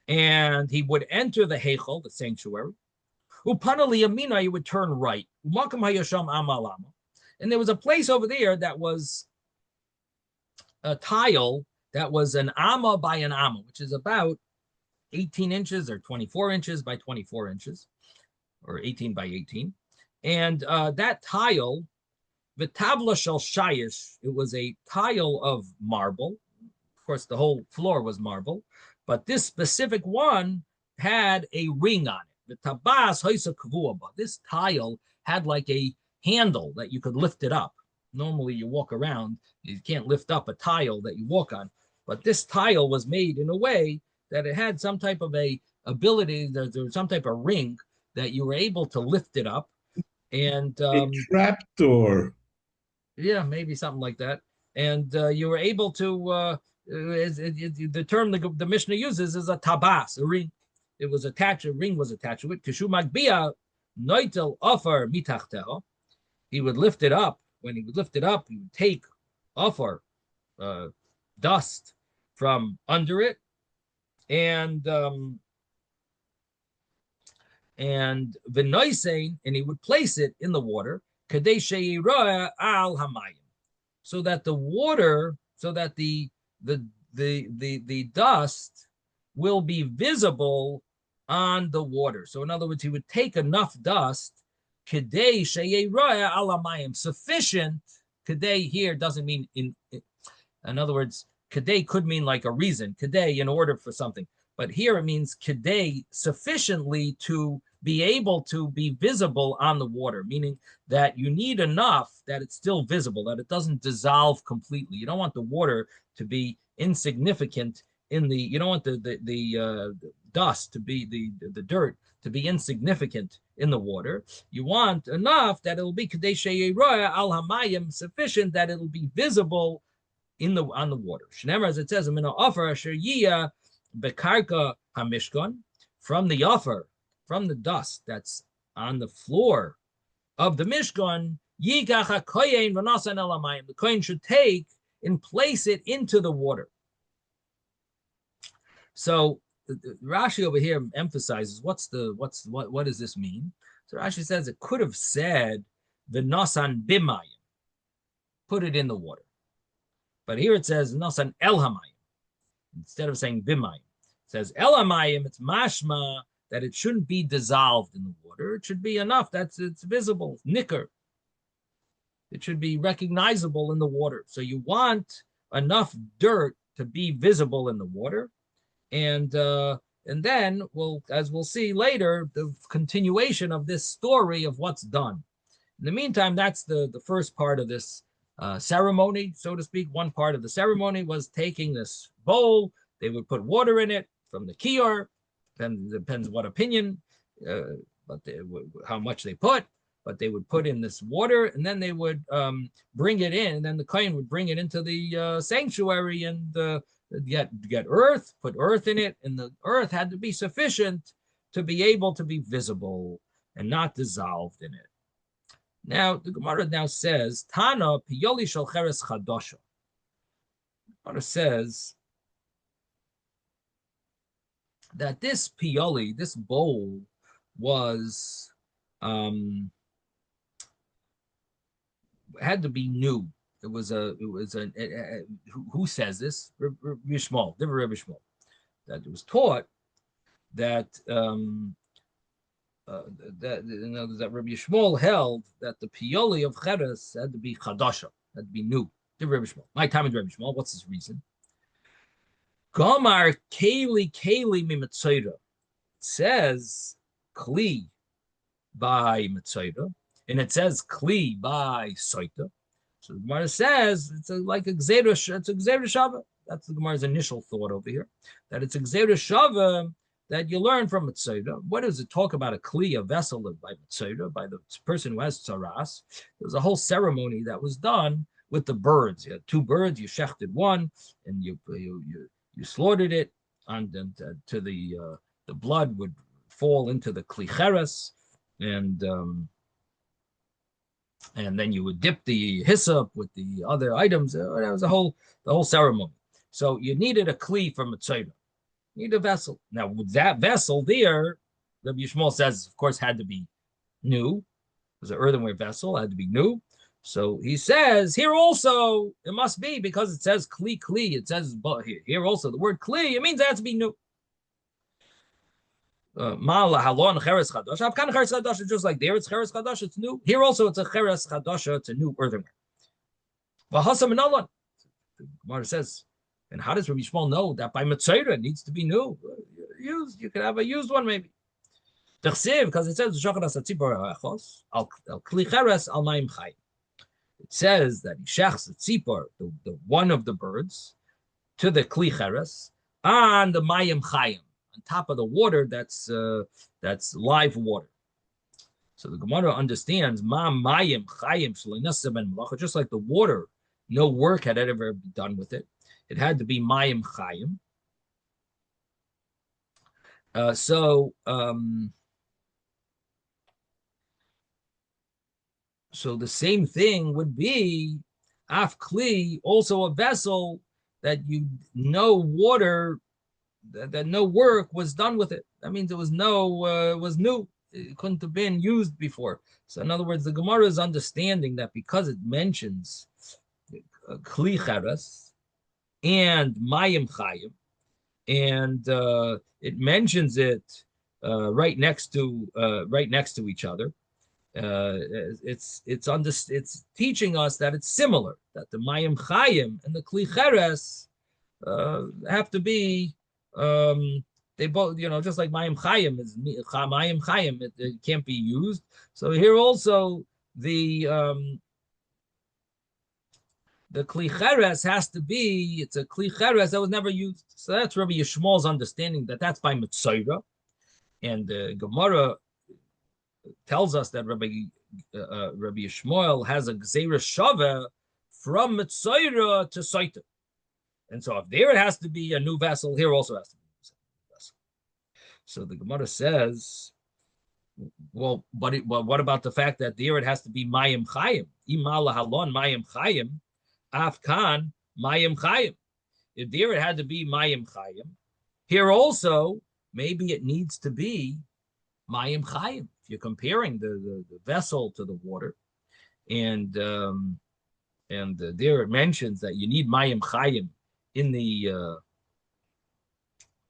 and he would enter the hechol, the sanctuary. Upanali yamina, he would turn right. Umakam hayasham amalama, and there was a place over there that was a tile that was an amma by an amma, which is about 18 inches or 24 inches by 24 inches, or 18 by 18. And that tile, the tabla shel shayish, it was a tile of marble. Of course, the whole floor was marble, but this specific one had a ring on it. The tabas hoisa kavuaba. This tile had like a handle that you could lift it up. Normally, you walk around, you can't lift up a tile that you walk on, but this tile was made in a way that it had some type of a ability. There was some type of ring that you were able to lift it up. And a trapdoor. Yeah, maybe something like that. And you were able to the term the Mishnah uses is a tabas, a ring. It was attached, a ring was attached to it. Kishu magbia noitel offer mitachteho. He would lift it up. When he would lift it up, he would take offer dust from under it, and v'noisein, and he would place it in the water, kadei sheyiroa al hamayim, so that the water, so that the dust will be visible on the water. So in other words, he would take enough dust, kadei sheyiroa al hamayim, sufficient. Kadei here doesn't mean in other words, kadei could mean like a reason, kadei in order for something. But here it means kadei sufficiently to be able to be visible on the water, meaning that you need enough that it's still visible, that it doesn't dissolve completely. You don't want the water to be insignificant you don't want the dust to be, the dirt to be insignificant in the water. You want enough that it'll be kadei sheyeroya al hamayim, sufficient that it'll be visible on the water. Shneimar, as it says, "Amina offer asher yiyah bekarka hamishkan," from the offer, from the dust that's on the floor of the Mishkan, yikach hakohen v'nasan el hamayim. The kohen should take and place it into the water. So Rashi over here emphasizes what does this mean? So Rashi says it could have said v'nasan bimayim, put it in the water. But here it says nasan el hamayim. Instead of saying bimayim, it says el hamayim. It's mashma that it shouldn't be dissolved in the water. It should be enough that it's visible, nicker. It should be recognizable in the water. So you want enough dirt to be visible in the water, and then as we'll see later, the continuation of this story of what's done. In the meantime, that's the first part of this ceremony, so to speak. One part of the ceremony was taking this bowl. They would put water in it from the kiyur, depends what opinion, but how much they put. But they would put in this water, and then they would bring it in, and then the kohen would bring it into the sanctuary and get earth, put earth in it, and the earth had to be sufficient to be able to be visible and not dissolved in it. Now the Gemara now says, Tana piyoli shel cheres chadosha. Gemara says that this piyoli, this bowl, was had to be new. It was who says this? Rabbi Shmuel, Rabbi Shmuel, that it was taught that that Rabbi Shmuel held that the piyoli of cheres had to be chadasha, had to be new. Rabbi Shmuel. My time with Rabbi Shmuel. What's his reason? Gomar keli mimitzoyra. It says kli by mitzoyra, and it says kli by soita. So the Gemara says it's like a gzeira. It's a gzeira shava. That's the Gemara's initial thought over here. That it's a gzeira shava that you learn from Mitzayda. What does it talk about a kli, a vessel by Mitzayda, by the person who has tzaras? There's a whole ceremony that was done with the birds. You had two birds, you shechted one, and you slaughtered it, and to the blood would fall into the kli cheres, and then you would dip the hyssop with the other items. That was the whole ceremony. So you needed a kli from Mitzayda. Need a vessel. Now, with that vessel there, Rabbi Yishmael says, of course, had to be new. It was an earthenware vessel, had to be new. So he says, here also, it must be, because it says kli, it says, but here also, the word kli, it means it has to be new. Ma'ala halon cheres chadasha. Avkan cheres chadasha, just like there, it's cheres chadasha, it's new. Here also, it's a cheres chadasha, it's a new earthenware. V'hasam minalon. The Gemara says, and how does Rabbi Shmuel know that by Mitzayra it needs to be new? Used, you could have a used one maybe. Because it says it says that he shechs the tzipor, the one of the birds, to the kli cheres on the mayim chayim, on top of the water that's live water. So the Gemara understands ma mayim chayim shleinasim ben malacha, just like the water, no work had ever been done with it. It had to be mayim chayim. So the same thing would be af kli, also a vessel that water, that no work was done with it. That means it was was new. It couldn't have been used before. So in other words, the Gemara is understanding that because it mentions kli cheres and mayim chayim, and it mentions it right next to each other. It's teaching us that it's similar, that the mayim chayim and the kli cheres have to be they both, just like mayim chayim is mayim chayim, it can't be used. So here also the kli cheres has to be, it's a kli cheres that was never used. So that's Rabbi Yishmael's understanding that that's by Mitzayra. And the Gemara tells us that Rabbi Yishmael has a gzeira shava from Mitzayra to Saita. And so if there it has to be a new vessel, here also has to be a new vessel. So the Gemara says, well, but what about the fact that there it has to be mayim chayim? Imala halon mayim chayim. Afkan mayim chayim. If there it had to be mayim chayim, here also maybe it needs to be mayim chayim. If you're comparing the vessel to the water, and there it mentions that you need mayim chayim in the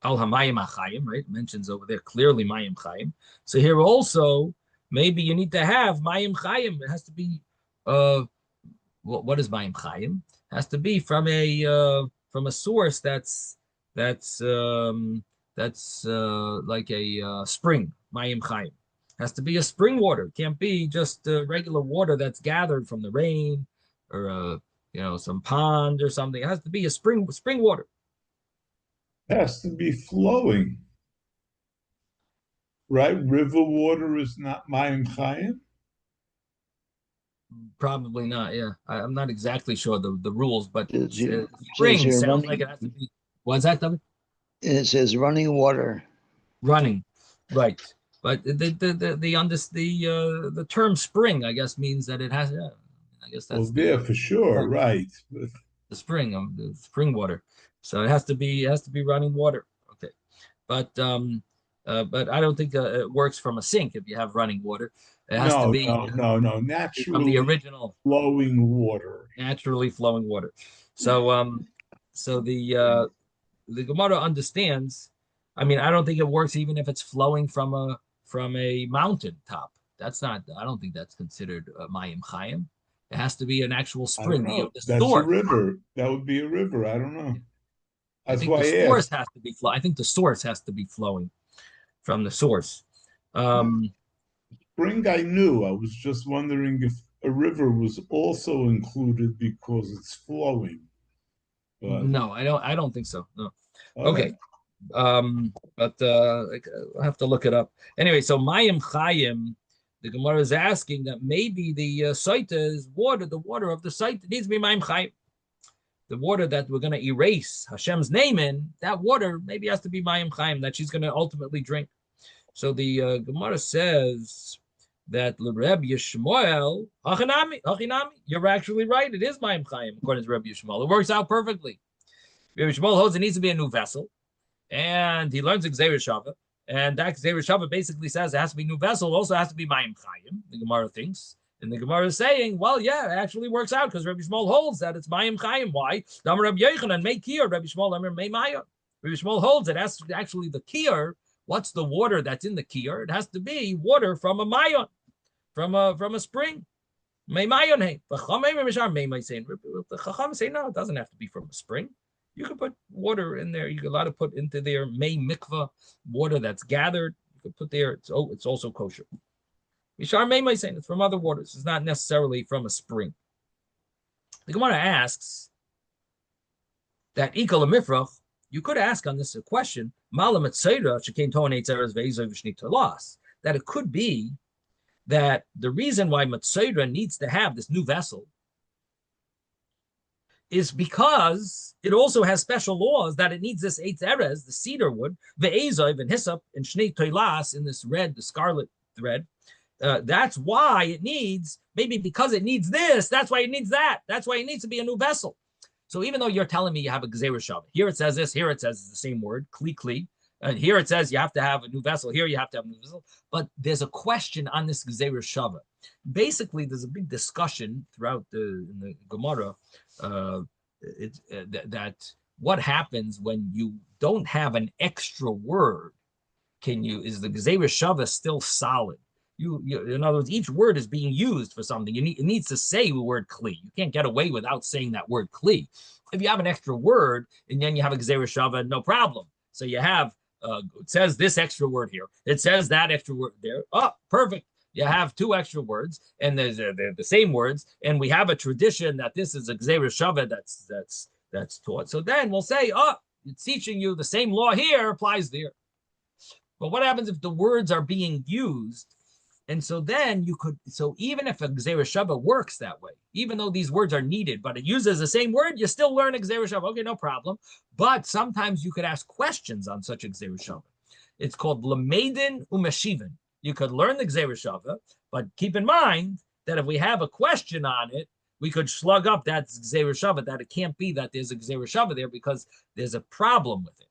al hamayim achayim, right? It mentions over there clearly mayim chayim. So here also maybe you need to have mayim chayim. It has to be what is mayim chayim? It has to be from a source that's like a spring. Mayim chayim. It has to be a spring water. It can't be just regular water that's gathered from the rain or some pond or something. It has to be a spring water. Has to be flowing. right? River water is not Mayim Chayim. Probably not. Yeah, I'm not exactly sure the rules, but It says spring here sounds like running, it has to be. What's that, David? it says running water. Running, right? But the term spring, I guess, means that it has. Yeah, I guess Well, that's there the for sure, point. right? The spring of the spring water. So it has to be running water. Okay, but I don't think it works from a sink if you have running water. It has to No, be no, no, no. from the Naturally original flowing water. naturally flowing water. So the Gemara understands. I mean, I don't think it works even if it's flowing from a mountain top. That's not. I don't think that's considered Mayim Chayim. It has to be an actual I don't spring, know. the That's a source. river. That would be a river. I don't know. I That's think why the I source asked. has to be flow. I think the source has to be flowing from the source. Um, Spring, I knew. I was just wondering if a river was also included because it's flowing. But no, I don't think so. No. all Okay. right. But I'll have to look it up. Anyway, so Mayim Chayim, the Gemara is asking that maybe the Saita is water, the water of the Saita needs to be Mayim Chayim. The water that we're going to erase Hashem's name in, that water maybe has to be Mayim Chayim that she's going to ultimately drink. So the Gemara says that Reb Yishmael, Hachinami, you're actually right. It is Mayim Chayim, according to Reb Yishmael. It works out perfectly. Reb Yishmael holds it needs to be a new vessel, and he learns Xer Shava, and that Xer Shava basically says it has to be a new vessel. It also has to be Mayim Chayim, the Gemara thinks. And the Gemara is saying, well, yeah, it actually works out because Rabbi Shmuel holds that it's Mayim Chayim. Why? Damar Rabbi Yochanan may kiyur, Rabbi Shmuel Amar may Maya. Rabbi Shmuel holds it as actually the kiyur. What's the water that's in the kiyur? It has to be water from a mayon, from a spring. May mayon hey. The Chacham say no, it doesn't have to be from a spring. You can put water in there. You can allowed to put into there may mikvah water that's gathered. You can put there. It's also kosher. Mishar may saying it's from other waters. It's not necessarily from a spring. The Gemara asks that ikal mifrach. You could ask on this a question. That it could be that the reason why Matzera needs to have this new vessel is because it also has special laws that it needs this eitz erez, the cedar wood, the ezov and hyssop and shnei toilas in this red, the scarlet thread. That's why it needs, maybe because it needs this, that's why it needs that. That's why it needs to be a new vessel. So even though you're telling me you have a Gzeir Shabbat, here it says this, here it says the same word, kli kli. And here it says you have to have a new vessel. Here you have to have a new vessel. But there's a question on this Gzeir Shabbat. Basically, there's a big discussion throughout in the Gemara that what happens when you don't have an extra word. Is the Gzeir Shabbat still solid? In other words, each word is being used for something. It needs to say the word kli. You can't get away without saying that word kli. If you have an extra word and then you have a Gzeir Shabbat, no problem. So you have, it says this extra word here. It says that extra word there. Oh, perfect. You have two extra words and they're the same words. And we have a tradition that this is a Gzeir Shabbat that's taught. So then we'll say, oh, it's teaching you the same law here applies there. But what happens if the words are being used? And so then so even if a Gzeir Shabbat works that way, even though these words are needed, but it uses the same word, you still learn a Gzeir Shabbat. Okay, no problem. But sometimes you could ask questions on such a Gzeir Shabbat. It's called Lameidin Umeshivin. You could learn the Gzeir Shabbat, but keep in mind that if we have a question on it, we could slug up that Gzeir Shabbat, that it can't be that there's a Gzeir Shabbat there because there's a problem with it.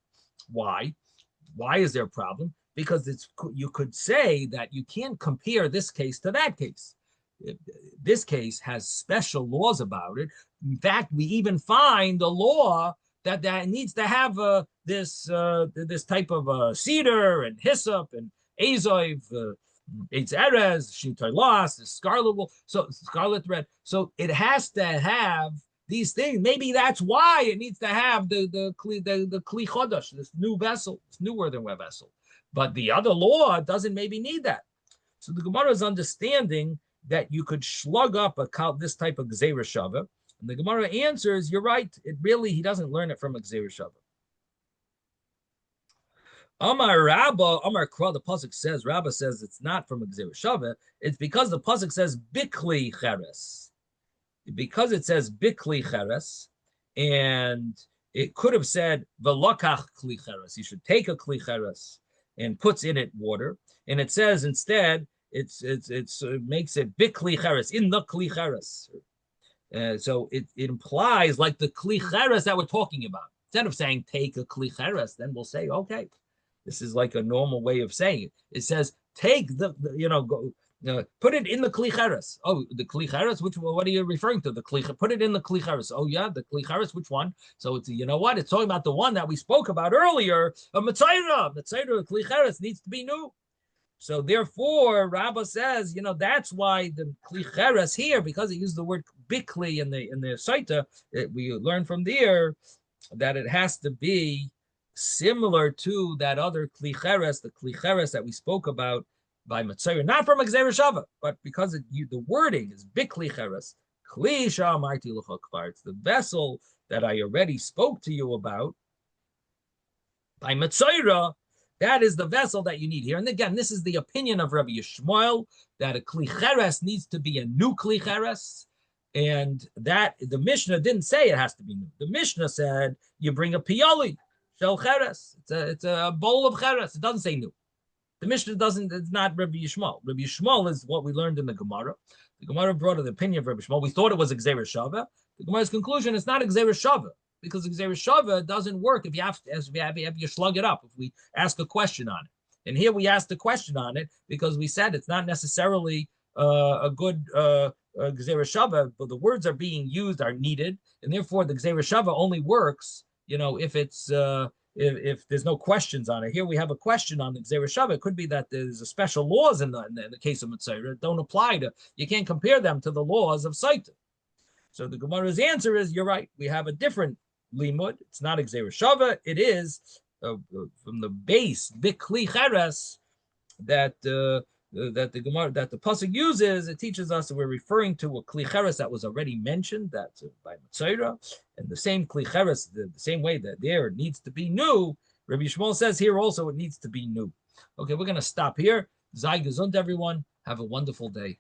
Why? Why is there a problem? Because you could say that you can't compare this case to that case. This case has special laws about it. In fact, we even find a law that needs to have this type of cedar and hyssop and azov, eitz erez, shintai los, the scarlet wool, so scarlet thread. So it has to have these things. Maybe that's why it needs to have the kli chodesh, this new vessel, this new earthenware vessel. But the other law doesn't maybe need that. So the Gemara is understanding that you could slug up this type of Gzeir Shabbat. And the Gemara answers, you're right. He doesn't learn it from a Gzeir Shabbat. Amar Rabba, Amar Kra, the pasuk says, Rabba says it's not from Gzeira Shava. It's because the pasuk says Bikli Cheres. Because it says Bikli Cheres, and it could have said Velokach Kli Cheres. You should take a Kli Cheres and puts in it water, and it says instead it makes it Bikli Cheres, in the Kli Cheres. So it implies like the Kli Cheres that we're talking about. Instead of saying take a Kli Cheres, then we'll say okay. This is like a normal way of saying it. It says take go, put it in the Kli Cheres. Oh, the Kli Cheres, what are you referring to? The Kli, put it in the Kli Cheres. Oh yeah, the Kli Cheres, which one? So it's, you know what? It's talking about the one that we spoke about earlier, a Metzayra. Metzayra, Kli Cheres needs to be new. So therefore, Rabbah says, that's why the Kli Cheres here, because it used the word Bikli in the Saita, we learn from there that it has to be similar to that other Kli Cheres, the Kli Cheres that we spoke about by Matzayir, not from Gzeira Shava, but because the wording is Bikli Cheres, Kli Sha'amarti L'cha Kvar. It's the vessel that I already spoke to you about by Matzayir. That is the vessel that you need here. And again, this is the opinion of Rabbi Yishmael, that a Kli Cheres needs to be a new Kli Cheres. And that the Mishnah didn't say it has to be new. The Mishnah said you bring a piyali, shel cheres. It's a bowl of cheres. It doesn't say new. The Mishnah doesn't. It's not Rabbi Yishmael. Rabbi Yishmael is what we learned in the Gemara. The Gemara brought the opinion of Rabbi Yishmael. We thought it was a Gzeira Shava. The Gemara's conclusion is not a Gzeira Shava, because a Gzeira Shava doesn't work if you slug it up. If we ask a question on it, and here we asked a question on it because we said it's not necessarily a good Gzeira Shava, but the words are being used, are needed, and therefore the Gzeira Shava only works, if it's if there's no questions on it. Here we have a question on the Gzeira Shava. It could be that there's a special laws in the case of Mitzayra that don't apply to. You can't compare them to the laws of Saita. So the Gemara's answer is, you're right. We have a different limud. It's not a Gzeira Shava. It is from the base Bikli Cheres that the Gemara, that the pasuk uses. It teaches us that we're referring to a Kli Cheres that was already mentioned, that's by Matzayra, and the same Kli Cheres, the same way that there it needs to be new. Rabbi Yishmael says here also it needs to be new. Okay, we're going to stop here. Sei gesund, everyone. Have a wonderful day.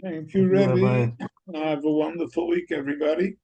Thank you, Rebbe. Have a wonderful week, everybody.